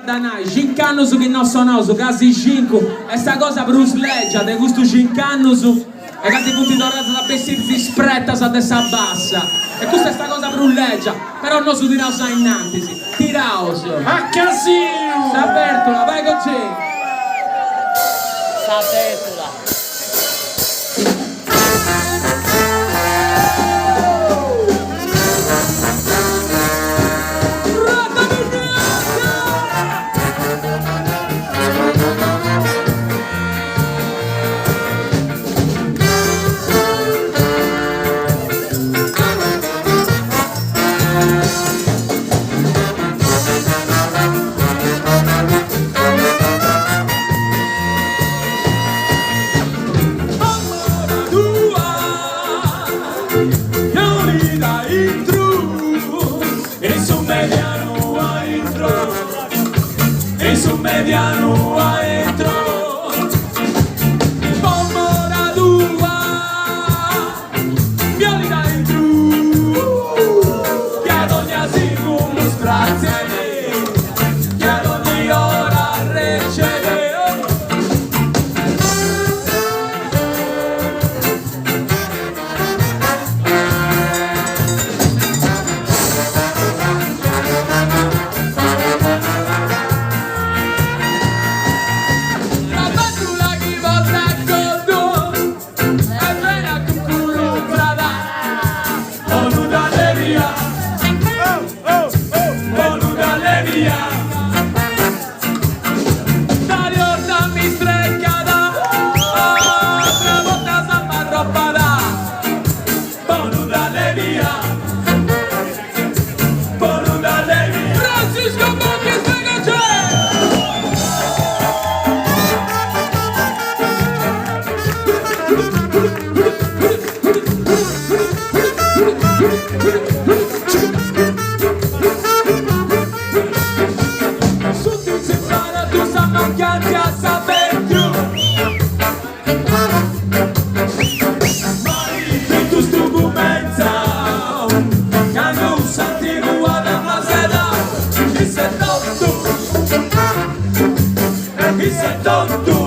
Danai, 5 anni che non sono, quasi 5. E sta cosa Bruce Leggia, di questo 5 anni e che ti punti dorato da vestirsi spretta sa dessa bassa. E questa è sta cosa Bruce Leggia, però non su di noi sa innanzi, tiraos. A casino! S'apertola, vai con te. S'apertola. Mediano a entro Pomora dua Violi da entro Che ad ogni singolo strazione Che ad ogni ora recede He said, don't do